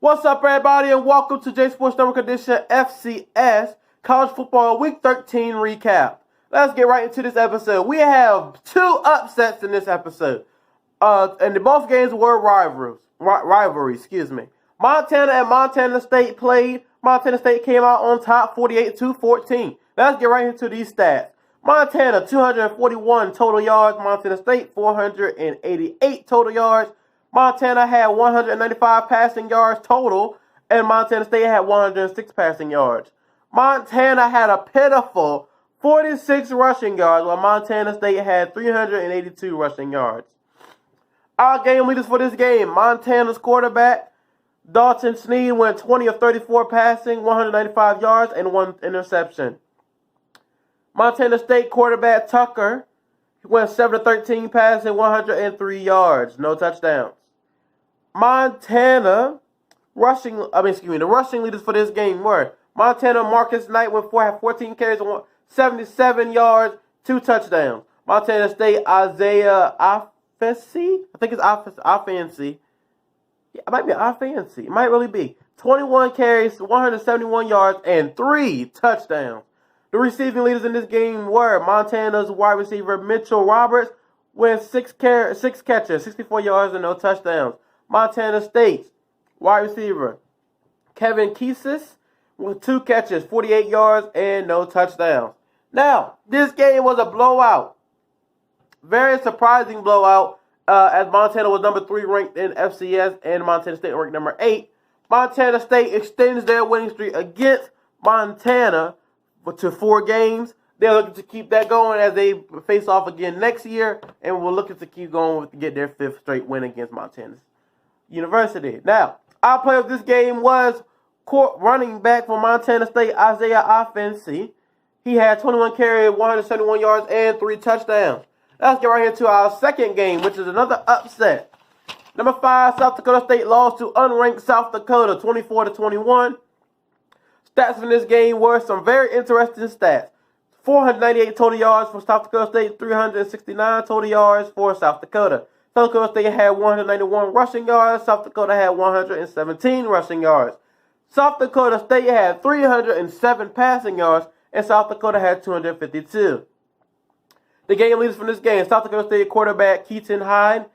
What's up, everybody, and welcome to J Sports Network Edition FCS College Football Week 13 recap. Let's get right into this episode. We have two upsets in this episode, and both games were rivalries. Montana and Montana State played. Montana State came out on top, 48-14. Let's get right into these stats. Montana 241 total yards. Montana State 488 total yards. Montana had 195 passing yards total, and Montana State had 106 passing yards. Montana had a pitiful 46 rushing yards, while Montana State had 382 rushing yards. Our game leaders for this game: Montana's quarterback, Dalton Sneed, went 20 of 34 passing, 195 yards, and 1 interception. Montana State quarterback Tucker went 7 of 13 passing, 103 yards, no touchdowns. The rushing leaders for this game were Montana Marcus Knight had 14 carries, 77 yards, 2 touchdowns. Montana State Isaiah Offensi, I think it's Offensi. It might be Offensi. It might really be. 21 carries, 171 yards, and 3 touchdowns. The receiving leaders in this game were Montana's wide receiver Mitchell Roberts with 6 catches, 64 yards, and no touchdowns. Montana State's wide receiver Kevin Keesis with 2 catches, 48 yards, and no touchdowns. Now, this game was a blowout. Very surprising blowout, as Montana was number 3 ranked in FCS and Montana State ranked number 8. Montana State extends their winning streak against Montana to 4 games. They're looking to keep that going as they face off again next year, and we're looking to keep going to get their 5th straight win against Montana University. Now, our player of this game was running back for Montana State, Isaiah Offensi. He had 21 carries, 171 yards, and 3 touchdowns. Let's get right here to our second game, which is another upset. Number 5, South Dakota State lost to unranked South Dakota, 24-21. Stats in this game were some very interesting stats. 498 total yards for South Dakota State, 369 total yards for South Dakota. South Dakota State had 191 rushing yards. South Dakota had 117 rushing yards. South Dakota State had 307 passing yards, and South Dakota had 252. The game leaders from this game: South Dakota State quarterback Keaton Hyde,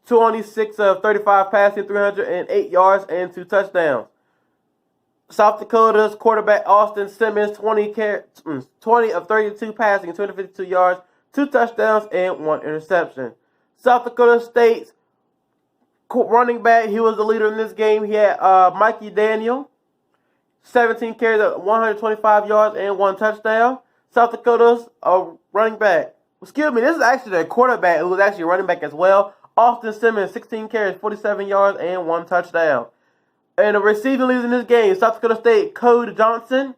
26 of 35 passing, 308 yards, and 2 touchdowns. South Dakota's quarterback Austin Simmons, 20 of 32 passing, 252 yards, 2 touchdowns, and 1 interception. South Dakota State's running back, he was the leader in this game. He had Mikey Daniel, 17 carries, 125 yards, and 1 touchdown. South Dakota's running back, this is actually their quarterback who was actually running back as well. Austin Simmons, 16 carries, 47 yards, and 1 touchdown. And the receiving leaders in this game: South Dakota State Cade Johnson,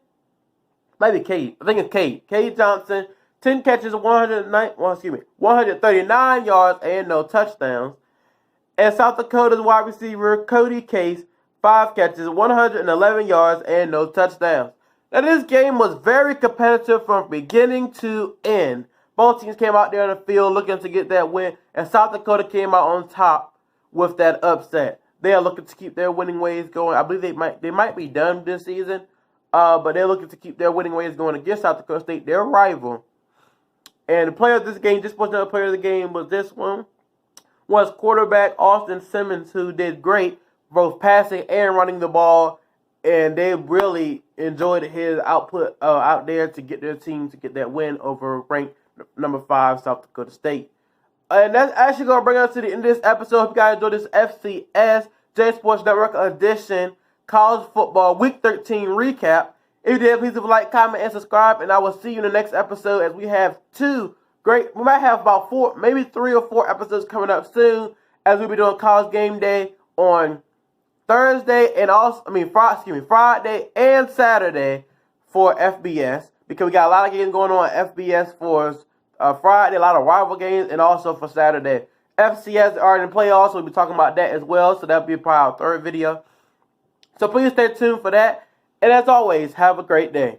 maybe Cade, I think it's Cade Johnson, 10 catches, 139 yards, and no touchdowns. And South Dakota's wide receiver Cody Case, 5 catches, 111 yards, and no touchdowns. Now, this game was very competitive from beginning to end. Both teams came out there on the field looking to get that win, and South Dakota came out on top with that upset. They are looking to keep their winning ways going. I believe they might be done this season, but they're looking to keep their winning ways going against South Dakota State, their rival. And the player of this game, just another player of the game, was quarterback Austin Simmons, who did great both passing and running the ball, and they really enjoyed his output out there to get their team to get that win over ranked number 5 South Dakota State. And that's actually going to bring us to the end of this episode. Hope you guys enjoyed this FCS J Sports Network Edition College Football Week 13 recap. If you did, please leave a like, comment, and subscribe. And I will see you in the next episode, as we have we might have about 4, maybe 3 or 4 episodes coming up soon, as we'll be doing College Game Day on Friday and Saturday for FBS, because we got a lot of games going on FBS for Friday, a lot of rival games, and also for Saturday. FCS are in the playoffs, so we'll be talking about that as well, so that'll be probably our 3rd video. So please stay tuned for that, and as always, have a great day.